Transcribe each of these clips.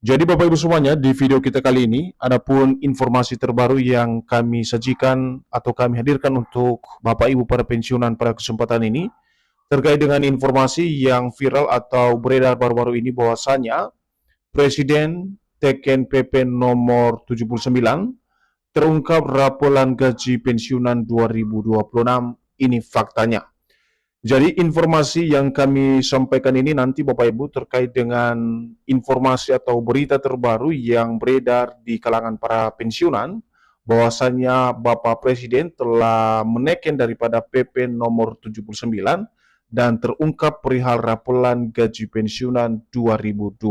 Jadi Bapak Ibu semuanya, di video kita kali ini, adapun informasi terbaru yang kami sajikan atau kami hadirkan untuk Bapak Ibu para pensiunan pada kesempatan ini, terkait dengan informasi yang viral atau beredar baru-baru ini bahwasanya Presiden teken PP nomor 79 terungkap raporan gaji pensiunan 2026, ini faktanya. Jadi informasi yang kami sampaikan ini nanti Bapak Ibu terkait dengan informasi atau berita terbaru yang beredar di kalangan para pensiunan bahwasanya Bapak Presiden telah menaikkan daripada PP nomor 79 dan terungkap perihal raporan gaji pensiunan 2026.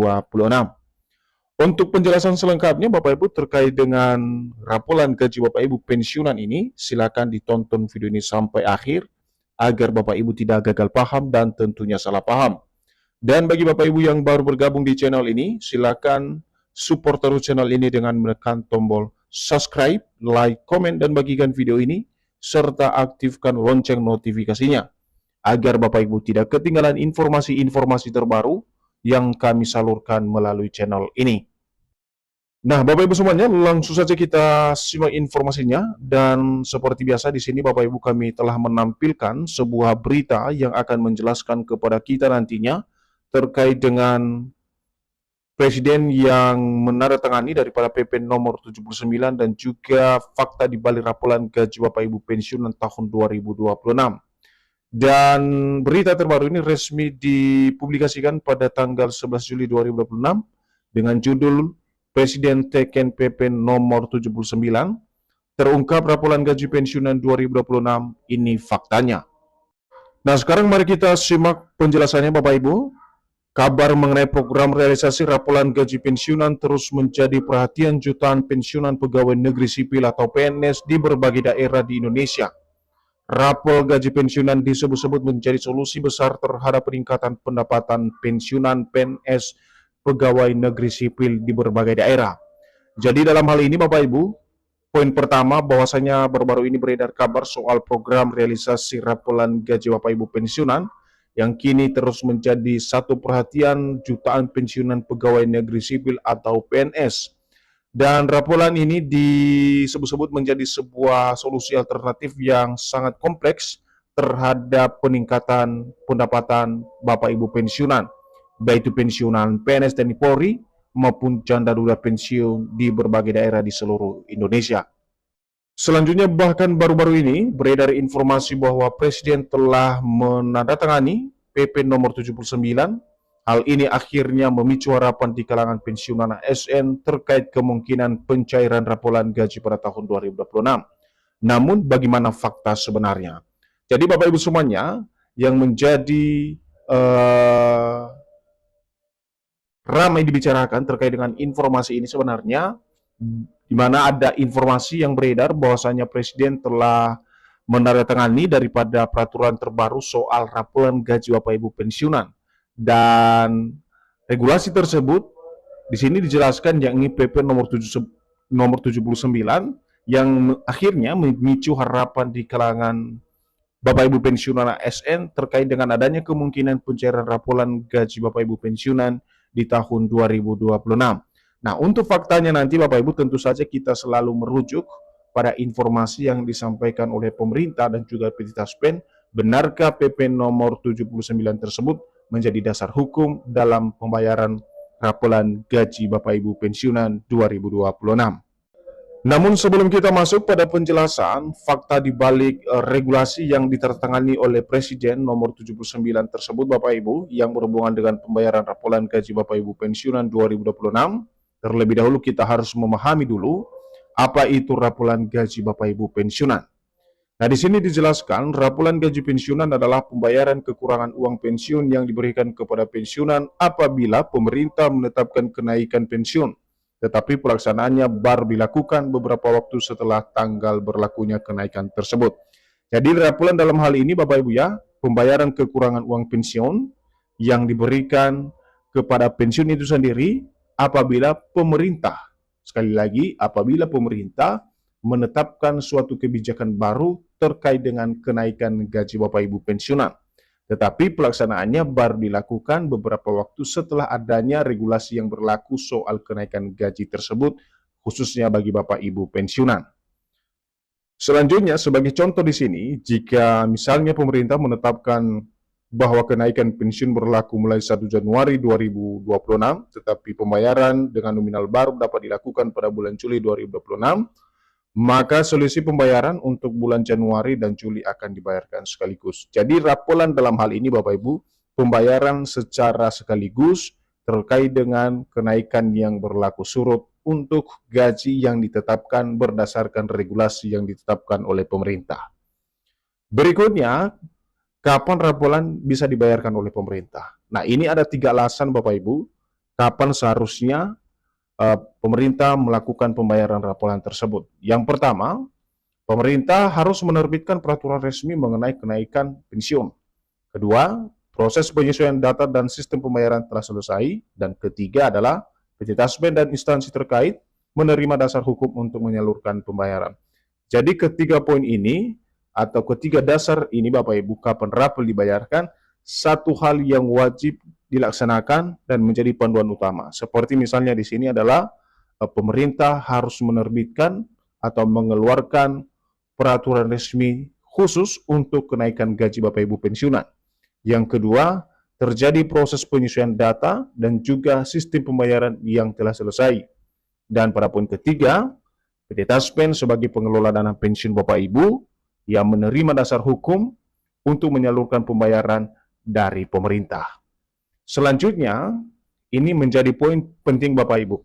Untuk penjelasan selengkapnya Bapak Ibu terkait dengan raporan gaji Bapak Ibu pensiunan ini, silakan ditonton video ini sampai akhir agar Bapak Ibu tidak gagal paham dan tentunya salah paham. Dan bagi Bapak Ibu yang baru bergabung di channel ini, silakan support terus channel ini dengan menekan tombol subscribe, like, komen, dan bagikan video ini, serta aktifkan lonceng notifikasinya, agar Bapak Ibu tidak ketinggalan informasi-informasi terbaru yang kami salurkan melalui channel ini. Nah, Bapak Ibu semuanya, langsung saja kita simak informasinya. Dan seperti biasa di sini Bapak Ibu kami telah menampilkan sebuah berita yang akan menjelaskan kepada kita nantinya terkait dengan Presiden yang menandatangani daripada PP nomor 79 dan juga fakta di balik raporan gaji Bapak Ibu pensiunan tahun 2026. Dan berita terbaru ini resmi dipublikasikan pada tanggal 11 Juli 2026 dengan judul Presiden teken PP nomor 79 terungkap raporan gaji pensiunan 2026, ini faktanya. Nah, sekarang mari kita simak penjelasannya Bapak Ibu. Kabar mengenai program realisasi raporan gaji pensiunan terus menjadi perhatian jutaan pensiunan pegawai negeri sipil atau PNS di berbagai daerah di Indonesia. Rapor gaji pensiunan disebut-sebut menjadi solusi besar terhadap peningkatan pendapatan pensiunan PNS pegawai negeri sipil di berbagai daerah. Jadi dalam hal ini Bapak Ibu, poin pertama bahwasanya baru-baru ini beredar kabar soal program realisasi raporan gaji Bapak Ibu pensiunan yang kini terus menjadi satu perhatian jutaan pensiunan pegawai negeri sipil atau PNS. Dan raporan ini disebut-sebut menjadi sebuah solusi alternatif yang sangat kompleks terhadap peningkatan pendapatan Bapak Ibu pensiunan, baik itu pensiunan PNS TNI Polri maupun janda duda pensiun di berbagai daerah di seluruh Indonesia. Selanjutnya bahkan baru-baru ini beredar informasi bahwa Presiden telah menandatangani PP nomor 79. Hal ini akhirnya memicu harapan di kalangan pensiunan ASN terkait kemungkinan pencairan raporan gaji pada tahun 2026. Namun bagaimana fakta sebenarnya? Jadi Bapak Ibu semuanya, yang menjadi ramai dibicarakan terkait dengan informasi ini sebenarnya, di mana ada informasi yang beredar bahwasanya Presiden telah menandatangani daripada peraturan terbaru soal raporan gaji Bapak Ibu pensiunan. Dan regulasi tersebut di sini dijelaskan yakni PP nomor 79 yang akhirnya memicu harapan di kalangan Bapak Ibu pensiunan ASN terkait dengan adanya kemungkinan pencairan raporan gaji Bapak Ibu pensiunan di tahun 2026. Nah, untuk faktanya nanti Bapak Ibu tentu saja kita selalu merujuk pada informasi yang disampaikan oleh pemerintah dan juga PT Taspen. Benarkah PP nomor 79 tersebut menjadi dasar hukum dalam pembayaran raporan gaji Bapak Ibu pensiunan 2026? Namun sebelum kita masuk pada penjelasan fakta di balik regulasi yang ditandatangani oleh Presiden nomor 79 tersebut Bapak Ibu yang berhubungan dengan pembayaran raporan gaji Bapak Ibu pensiunan 2026, terlebih dahulu kita harus memahami dulu apa itu raporan gaji Bapak Ibu pensiunan. Nah, di sini dijelaskan raporan gaji pensiunan adalah pembayaran kekurangan uang pensiun yang diberikan kepada pensiunan apabila pemerintah menetapkan kenaikan pensiun, tetapi pelaksanaannya baru dilakukan beberapa waktu setelah tanggal berlakunya kenaikan tersebut. Jadi raporan dalam hal ini Bapak Ibu ya, pembayaran kekurangan uang pensiun yang diberikan kepada pensiun itu sendiri apabila pemerintah, sekali lagi, apabila pemerintah menetapkan suatu kebijakan baru terkait dengan kenaikan gaji Bapak Ibu pensiunan. Tetapi pelaksanaannya baru dilakukan beberapa waktu setelah adanya regulasi yang berlaku soal kenaikan gaji tersebut, khususnya bagi Bapak Ibu pensiunan. Selanjutnya, sebagai contoh di sini, jika misalnya pemerintah menetapkan bahwa kenaikan pensiun berlaku mulai 1 Januari 2026, tetapi pembayaran dengan nominal baru dapat dilakukan pada bulan Juli 2026, maka selisih pembayaran untuk bulan Januari dan Juli akan dibayarkan sekaligus. Jadi rapolan dalam hal ini Bapak Ibu, pembayaran secara sekaligus terkait dengan kenaikan yang berlaku surut untuk gaji yang ditetapkan berdasarkan regulasi yang ditetapkan oleh pemerintah. Berikutnya, kapan rapolan bisa dibayarkan oleh pemerintah? Nah, ini ada 3 alasan Bapak Ibu, kapan seharusnya pemerintah melakukan pembayaran rapolan tersebut. Yang pertama, pemerintah harus menerbitkan peraturan resmi mengenai kenaikan pensiun. Kedua, proses penyesuaian data dan sistem pembayaran telah selesai. Dan ketiga adalah PT Taspen dan instansi terkait menerima dasar hukum untuk menyalurkan pembayaran. Jadi ketiga poin ini atau ketiga dasar ini Bapak Ibu, kapan rapel dibayarkan, satu hal yang wajib dilaksanakan dan menjadi panduan utama. Seperti misalnya di sini adalah pemerintah harus menerbitkan atau mengeluarkan peraturan resmi khusus untuk kenaikan gaji Bapak Ibu pensiunan. Yang kedua, terjadi proses penyesuaian data dan juga sistem pembayaran yang telah selesai. Dan pada poin ketiga, PT Taspen sebagai pengelola dana pensiun Bapak Ibu yang menerima dasar hukum untuk menyalurkan pembayaran dari pemerintah. Selanjutnya, ini menjadi poin penting Bapak Ibu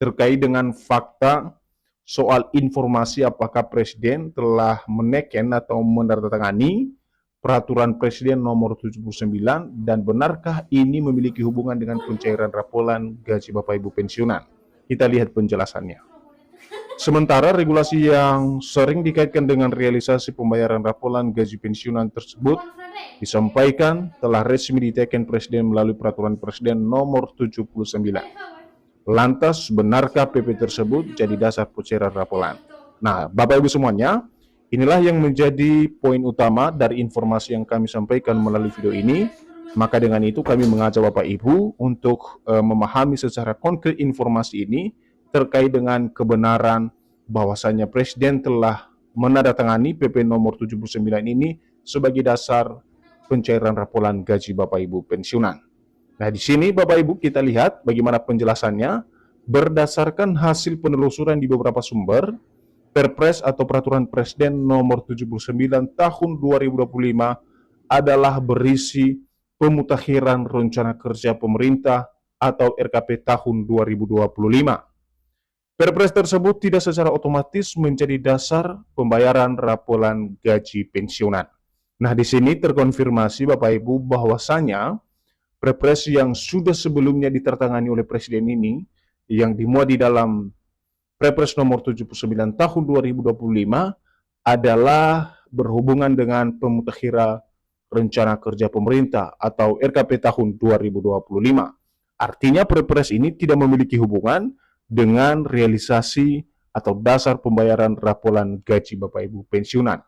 terkait dengan fakta soal informasi apakah Presiden telah meneken atau menandatangani Peraturan Presiden nomor 79 dan benarkah ini memiliki hubungan dengan pencairan rapolan gaji Bapak Ibu pensiunan. Kita lihat penjelasannya. Sementara regulasi yang sering dikaitkan dengan realisasi pembayaran rapolan gaji pensiunan tersebut disampaikan telah resmi diteken Presiden melalui Peraturan Presiden nomor 79. Lantas, benarkah PP tersebut jadi dasar pencairan rapolan? Nah, Bapak Ibu semuanya, inilah yang menjadi poin utama dari informasi yang kami sampaikan melalui video ini. Maka dengan itu kami mengajak Bapak Ibu untuk memahami secara konkret informasi ini terkait dengan kebenaran bahwasanya Presiden telah menandatangani PP nomor 79 ini sebagai dasar pencairan rapolan gaji Bapak Ibu pensiunan. Nah, di sini Bapak Ibu kita lihat bagaimana penjelasannya berdasarkan hasil penelusuran di beberapa sumber. Perpres atau Peraturan Presiden nomor 79 tahun 2025 adalah berisi pemutakhiran rencana kerja pemerintah atau RKP tahun 2025. Perpres tersebut tidak secara otomatis menjadi dasar pembayaran rapolan gaji pensiunan. Nah, di sini terkonfirmasi Bapak Ibu bahwasanya Perpres yang sudah sebelumnya ditertangani oleh Presiden ini yang dimuat di dalam Perpres nomor 79 tahun 2025 adalah berhubungan dengan pemutakhiran rencana kerja pemerintah atau RKP tahun 2025. Artinya Perpres ini tidak memiliki hubungan dengan realisasi atau dasar pembayaran rapolan gaji Bapak Ibu pensiunan.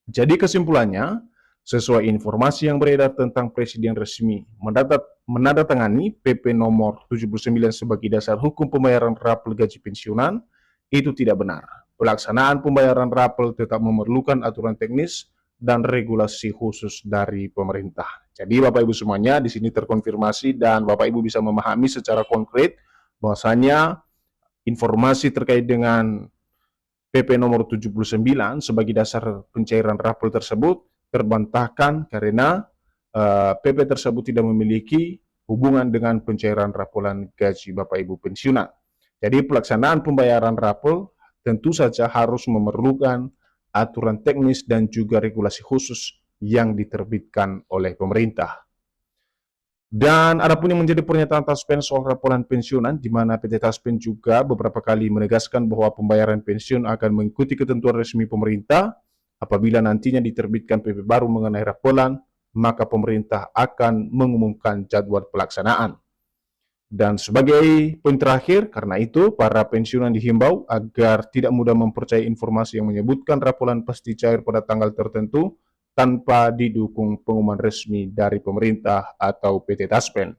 Jadi kesimpulannya, sesuai informasi yang beredar tentang Presiden resmi menandatangani PP nomor 79 sebagai dasar hukum pembayaran rapel gaji pensiunan, itu tidak benar. Pelaksanaan pembayaran rapel tetap memerlukan aturan teknis dan regulasi khusus dari pemerintah. Jadi Bapak Ibu semuanya di sini terkonfirmasi dan Bapak Ibu bisa memahami secara konkret bahwasanya informasi terkait dengan PP nomor 79 sebagai dasar pencairan rapel tersebut terbantahkan karena PP tersebut tidak memiliki hubungan dengan pencairan rapolan gaji Bapak Ibu pensiunan. Jadi pelaksanaan pembayaran rapel tentu saja harus memerlukan aturan teknis dan juga regulasi khusus yang diterbitkan oleh pemerintah. Dan adapun yang menjadi pernyataan Taspen soal rapolan pensiunan, di mana PT Taspen juga beberapa kali menegaskan bahwa pembayaran pensiun akan mengikuti ketentuan resmi pemerintah. Apabila nantinya diterbitkan PP baru mengenai rapolan, maka pemerintah akan mengumumkan jadwal pelaksanaan. Dan sebagai poin terakhir, karena itu para pensiunan dihimbau agar tidak mudah mempercayai informasi yang menyebutkan rapolan pasti cair pada tanggal tertentu tanpa didukung pengumuman resmi dari pemerintah atau PT Taspen.